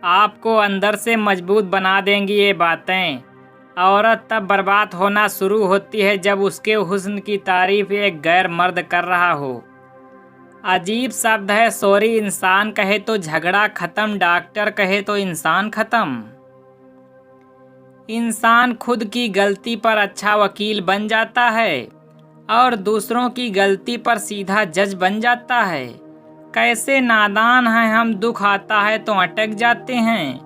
आपको अंदर से मजबूत बना देंगी ये बातें। औरत तब बर्बाद होना शुरू होती है जब उसके हुस्न की तारीफ एक गैर मर्द कर रहा हो। अजीब शब्द है सॉरी। इंसान कहे तो झगड़ा खत्म, डॉक्टर कहे तो इंसान खत्म। इंसान खुद की गलती पर अच्छा वकील बन जाता है और दूसरों की गलती पर सीधा जज बन जाता है। कैसे नादान हैं हम। दुख आता है तो अटक जाते हैं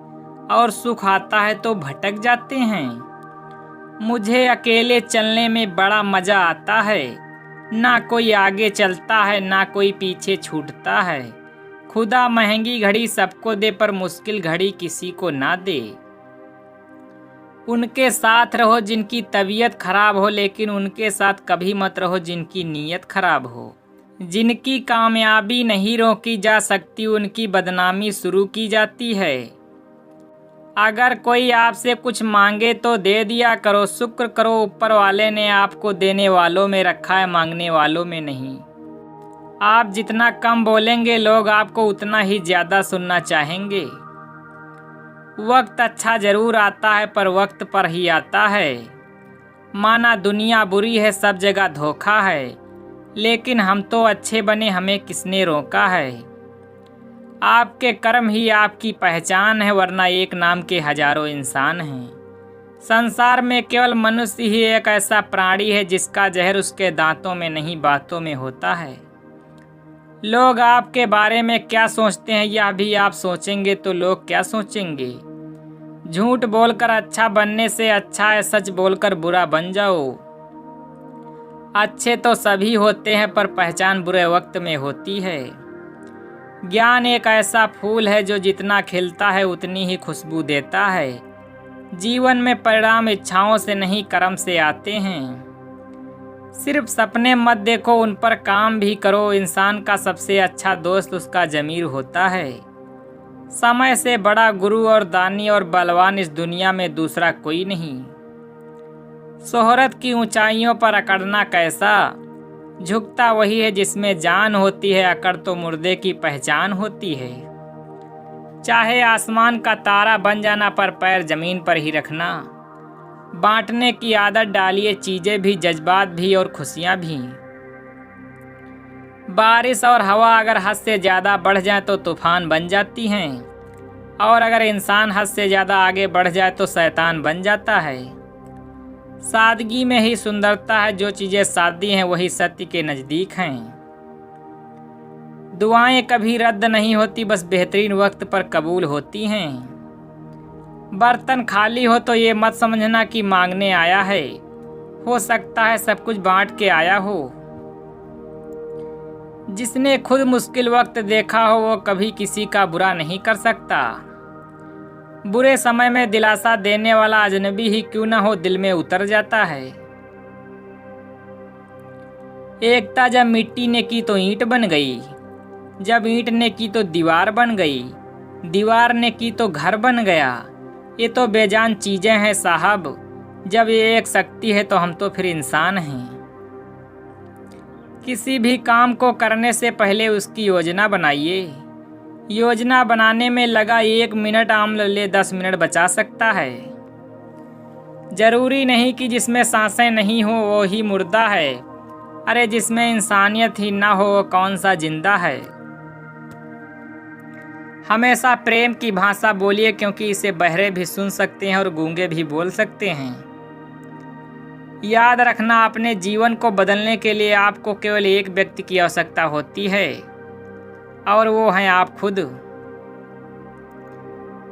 और सुख आता है तो भटक जाते हैं। मुझे अकेले चलने में बड़ा मजा आता है। ना कोई आगे चलता है ना कोई पीछे छूटता है। खुदा महंगी घड़ी सबको दे पर मुश्किल घड़ी किसी को ना दे। उनके साथ रहो जिनकी तबीयत खराब हो, लेकिन उनके साथ कभी मत रहो जिनकी नीयत खराब हो। जिनकी कामयाबी नहीं रोकी जा सकती उनकी बदनामी शुरू की जाती है। अगर कोई आपसे कुछ मांगे तो दे दिया करो। शुक्र करो ऊपर वाले ने आपको देने वालों में रखा है, मांगने वालों में नहीं। आप जितना कम बोलेंगे लोग आपको उतना ही ज्यादा सुनना चाहेंगे। वक्त अच्छा जरूर आता है पर वक्त पर ही आता है। माना दुनिया बुरी है, सब जगह धोखा है, लेकिन हम तो अच्छे बने, हमें किसने रोका है। आपके कर्म ही आपकी पहचान है, वरना एक नाम के हजारों इंसान हैं। संसार में केवल मनुष्य ही एक ऐसा प्राणी है जिसका जहर उसके दांतों में नहीं बातों में होता है। लोग आपके बारे में क्या सोचते हैं यह भी आप सोचेंगे तो लोग क्या सोचेंगे। झूठ बोलकर अच्छा बनने से अच्छा है सच बोलकर बुरा बन जाओ। अच्छे तो सभी होते हैं पर पहचान बुरे वक्त में होती है। ज्ञान एक ऐसा फूल है जो जितना खिलता है उतनी ही खुशबू देता है। जीवन में परिणाम इच्छाओं से नहीं कर्म से आते हैं। सिर्फ सपने मत देखो, उन पर काम भी करो। इंसान का सबसे अच्छा दोस्त उसका ज़मीर होता है। समय से बड़ा गुरु और दानी और बलवान इस दुनिया में दूसरा कोई नहीं। शोहरत की ऊंचाइयों पर अकड़ना कैसा। झुकता वही है जिसमें जान होती है, अकड़ तो मुर्दे की पहचान होती है। चाहे आसमान का तारा बन जाना पर पैर जमीन पर ही रखना। बांटने की आदत डालिए, चीजें भी, जज्बात भी और खुशियां भी। बारिश और हवा अगर हद से ज्यादा बढ़ जाए तो तूफान बन जाती हैं, और अगर इंसान हद से ज्यादा आगे बढ़ जाए तो शैतान बन जाता है। सादगी में ही सुंदरता है, जो चीजें सादी हैं वही सत्य के नजदीक हैं। दुआएं कभी रद्द नहीं होती, बस बेहतरीन वक्त पर कबूल होती हैं। बर्तन खाली हो तो ये मत समझना कि मांगने आया है, हो सकता है सब कुछ बांट के आया हो। जिसने खुद मुश्किल वक्त देखा हो वो कभी किसी का बुरा नहीं कर सकता। बुरे समय में दिलासा देने वाला अजनबी ही क्यों ना हो दिल में उतर जाता है। एकता जब मिट्टी ने की तो ईंट बन गई, जब ईंट ने की तो दीवार बन गई, दीवार ने की तो घर बन गया। ये तो बेजान चीजें हैं साहब, जब ये एक शक्ति है तो हम तो फिर इंसान हैं। किसी भी काम को करने से पहले उसकी योजना बनाइए। योजना बनाने में लगा 1 मिनट आम ले 10 मिनट बचा सकता है। जरूरी नहीं कि जिसमें सांसें नहीं हो वो ही मुर्दा है। अरे जिसमें इंसानियत ही ना हो वो कौन सा जिंदा है। हमेशा प्रेम की भाषा बोलिए, क्योंकि इसे बहरे भी सुन सकते हैं और गूंगे भी बोल सकते हैं। याद रखना, अपने जीवन को बदलने के लिए आपको केवल एक व्यक्ति की आवश्यकता होती है, और वो हैं आप खुद।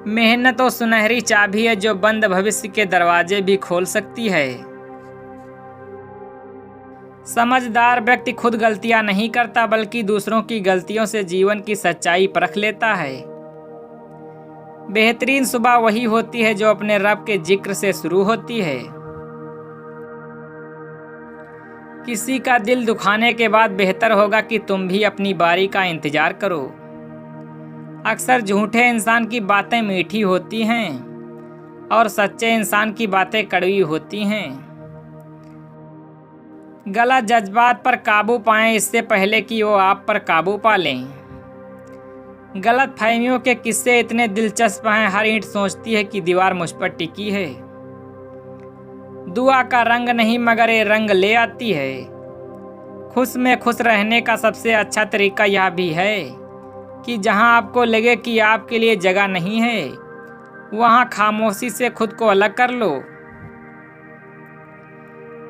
मेहनत तो सुनहरी चाबी है जो बंद भविष्य के दरवाजे भी खोल सकती है। समझदार व्यक्ति खुद गलतियां नहीं करता, बल्कि दूसरों की गलतियों से जीवन की सच्चाई परख लेता है। बेहतरीन सुबह वही होती है जो अपने रब के जिक्र से शुरू होती है। किसी का दिल दुखाने के बाद बेहतर होगा कि तुम भी अपनी बारी का इंतजार करो। अक्सर झूठे इंसान की बातें मीठी होती हैं और सच्चे इंसान की बातें कड़वी होती हैं। गलत जज्बात पर काबू पाएं इससे पहले कि वो आप पर काबू पा लें। गलत फहमियों के किस्से इतने दिलचस्प हैं, हर ईंट सोचती है कि दीवार मुझ पर टिकी है। दुआ का रंग नहीं मगर ये रंग ले आती है। खुश में खुश रहने का सबसे अच्छा तरीका यह भी है कि जहां आपको लगे कि आपके लिए जगह नहीं है, वहां खामोशी से खुद को अलग कर लो।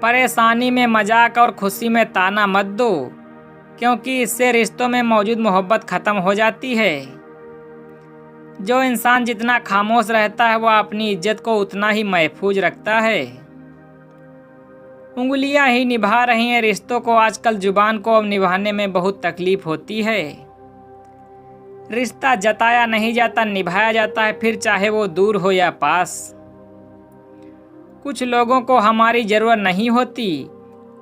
परेशानी में मजाक और खुशी में ताना मत दो, क्योंकि इससे रिश्तों में मौजूद मोहब्बत खत्म हो जाती है। जो इंसान जितना खामोश रहता है वह अपनी इज्जत को उतना ही महफूज रखता है। उंगलियां ही निभा रही हैं रिश्तों को, आजकल जुबान को अब निभाने में बहुत तकलीफ होती है। रिश्ता जताया नहीं जाता, निभाया जाता है, फिर चाहे वो दूर हो या पास। कुछ लोगों को हमारी जरूरत नहीं होती,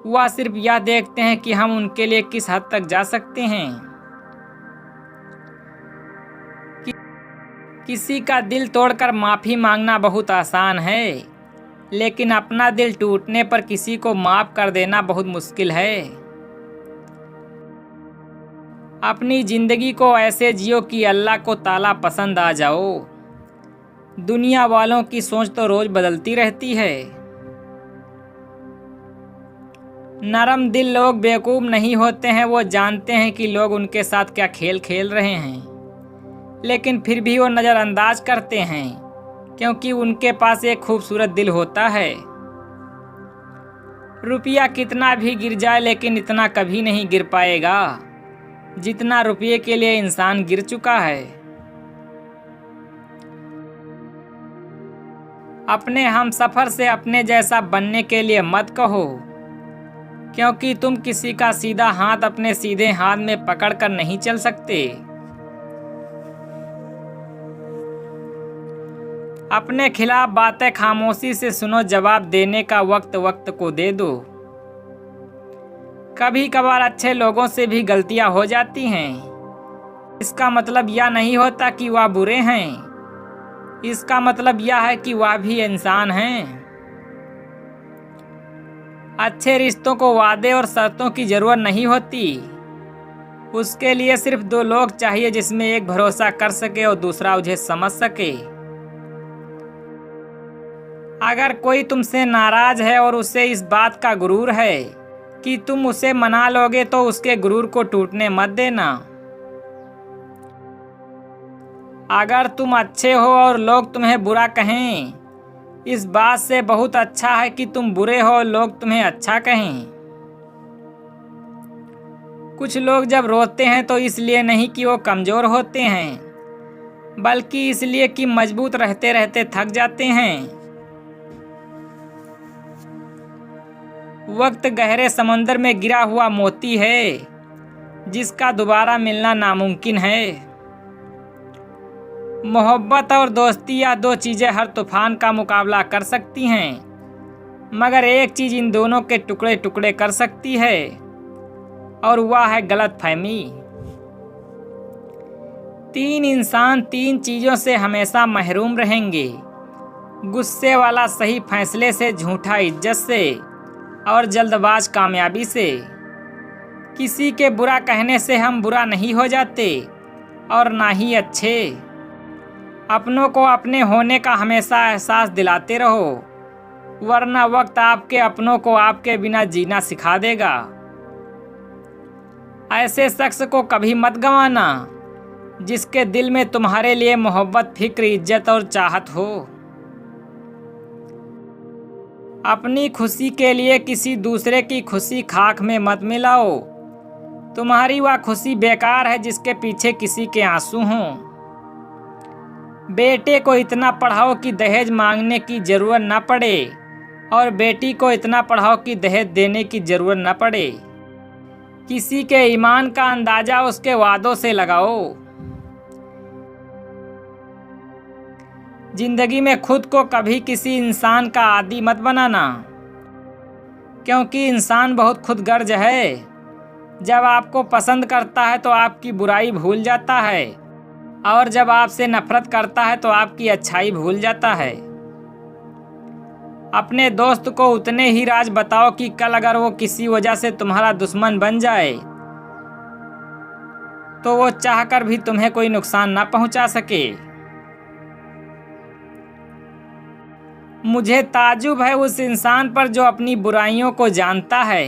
वह सिर्फ यह देखते हैं कि हम उनके लिए किस हद तक जा सकते हैं। किसी का दिल तोड़कर माफी मांगना बहुत आसान है, लेकिन अपना दिल टूटने पर किसी को माफ कर देना बहुत मुश्किल है। अपनी जिंदगी को ऐसे जियो कि अल्लाह को ताला पसंद आ जाओ। दुनिया वालों की सोच तो रोज बदलती रहती है। नरम दिल लोग बेवकूफ नहीं होते हैं, वो जानते हैं कि लोग उनके साथ क्या खेल खेल रहे हैं, लेकिन फिर भी वो नज़रअंदाज करते हैं, क्योंकि उनके पास एक खूबसूरत दिल होता है। रुपया कितना भी गिर जाए, लेकिन इतना कभी नहीं गिर पाएगा जितना रुपये के लिए इंसान गिर चुका है। अपने हम सफर से अपने जैसा बनने के लिए मत कहो, क्योंकि तुम किसी का सीधा हाथ अपने सीधे हाथ में पकड़कर नहीं चल सकते। अपने खिलाफ बातें खामोशी से सुनो, जवाब देने का वक्त वक्त को दे दो। कभी कभार अच्छे लोगों से भी गलतियां हो जाती हैं। इसका मतलब यह नहीं होता कि वह बुरे हैं, इसका मतलब यह है कि वह भी इंसान हैं। अच्छे रिश्तों को वादे और शर्तों की जरूरत नहीं होती, उसके लिए सिर्फ दो लोग चाहिए जिसमें एक भरोसा कर सके और दूसरा उसे समझ सके। अगर कोई तुमसे नाराज है और उसे इस बात का गुरूर है कि तुम उसे मना लोगे, तो उसके गुरूर को टूटने मत देना। अगर तुम अच्छे हो और लोग तुम्हें बुरा कहें, इस बात से बहुत अच्छा है कि तुम बुरे हो और लोग तुम्हें अच्छा कहें। कुछ लोग जब रोते हैं तो इसलिए नहीं कि वो कमजोर होते हैं, बल्कि इसलिए कि मजबूत रहते रहते थक जाते हैं। वक्त गहरे समंदर में गिरा हुआ मोती है, जिसका दोबारा मिलना नामुमकिन है। मोहब्बत और दोस्ती या दो चीजें हर तूफान का मुकाबला कर सकती हैं, मगर एक चीज इन दोनों के टुकड़े टुकड़े कर सकती है, और वह है गलतफहमी। तीन इंसान तीन चीजों से हमेशा महरूम रहेंगे: गुस्से वाला सही फैसले से, झूठा इज्जत से, और जल्दबाज कामयाबी से। किसी के बुरा कहने से हम बुरा नहीं हो जाते और ना ही अच्छे। अपनों को अपने होने का हमेशा एहसास दिलाते रहो, वरना वक्त आपके अपनों को आपके बिना जीना सिखा देगा। ऐसे शख्स को कभी मत गंवाना जिसके दिल में तुम्हारे लिए मोहब्बत, फिक्र, इज्जत और चाहत हो। अपनी खुशी के लिए किसी दूसरे की खुशी खाक में मत मिलाओ। तुम्हारी वह खुशी बेकार है जिसके पीछे किसी के आंसू हों। बेटे को इतना पढ़ाओ कि दहेज मांगने की जरूरत न पड़े, और बेटी को इतना पढ़ाओ कि दहेज देने की जरूरत न पड़े। किसी के ईमान का अंदाजा उसके वादों से लगाओ। जिंदगी में खुद को कभी किसी इंसान का आदी मत बनाना, क्योंकि इंसान बहुत खुदगर्ज है। जब आपको पसंद करता है तो आपकी बुराई भूल जाता है, और जब आपसे नफरत करता है तो आपकी अच्छाई भूल जाता है। अपने दोस्त को उतने ही राज बताओ कि कल अगर वो किसी वजह से तुम्हारा दुश्मन बन जाए तो वो चाहकर भी तुम्हें कोई नुकसान न पहुंचा सके। मुझे ताज्जुब है उस इंसान पर जो अपनी बुराइयों को जानता है,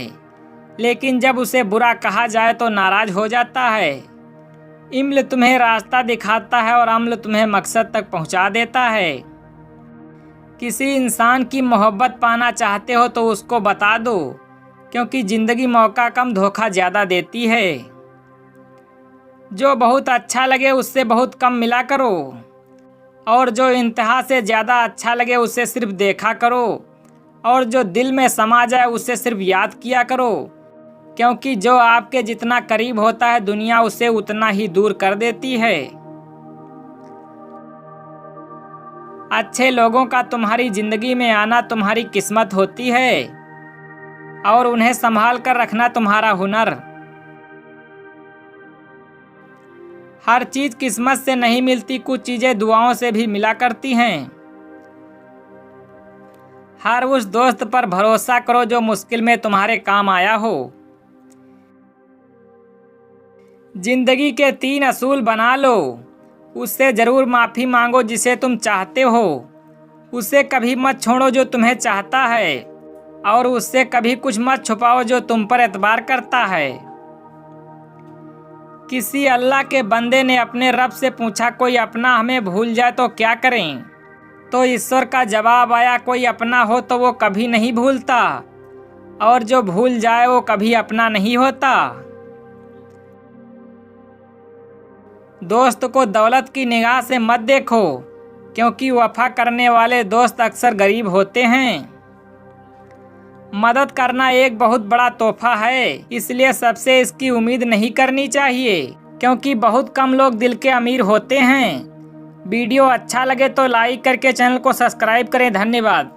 लेकिन जब उसे बुरा कहा जाए तो नाराज हो जाता है। इल्म तुम्हें रास्ता दिखाता है और अमल तुम्हें मकसद तक पहुंचा देता है। किसी इंसान की मोहब्बत पाना चाहते हो तो उसको बता दो, क्योंकि जिंदगी मौका कम धोखा ज़्यादा देती है। जो बहुत अच्छा लगे उससे बहुत कम मिला करो, और जो इंतहा से ज़्यादा अच्छा लगे उसे सिर्फ देखा करो, और जो दिल में समा जाए उसे सिर्फ याद किया करो, क्योंकि जो आपके जितना करीब होता है दुनिया उसे उतना ही दूर कर देती है। अच्छे लोगों का तुम्हारी जिंदगी में आना तुम्हारी किस्मत होती है, और उन्हें संभाल कर रखना तुम्हारा हुनर। हर चीज किस्मत से नहीं मिलती, कुछ चीजें दुआओं से भी मिला करती हैं। हर उस दोस्त पर भरोसा करो जो मुश्किल में तुम्हारे काम आया हो। जिंदगी के 3 असूल बना लो, उससे ज़रूर माफ़ी मांगो जिसे तुम चाहते हो, उसे कभी मत छोड़ो जो तुम्हें चाहता है, और उससे कभी कुछ मत छुपाओ जो तुम पर एतबार करता है। किसी अल्लाह के बंदे ने अपने रब से पूछा कोई अपना हमें भूल जाए तो क्या करें? तो ईश्वर का जवाब आया कोई अपना हो तो वो कभी नहीं भूलता, और जो भूल जाए वो कभी अपना नहीं होता। दोस्त को दौलत की निगाह से मत देखो, क्योंकि वफा करने वाले दोस्त अक्सर गरीब होते हैं। मदद करना एक बहुत बड़ा तोहफा है, इसलिए सबसे इसकी उम्मीद नहीं करनी चाहिए, क्योंकि बहुत कम लोग दिल के अमीर होते हैं। वीडियो अच्छा लगे तो लाइक करके चैनल को सब्सक्राइब करें। धन्यवाद।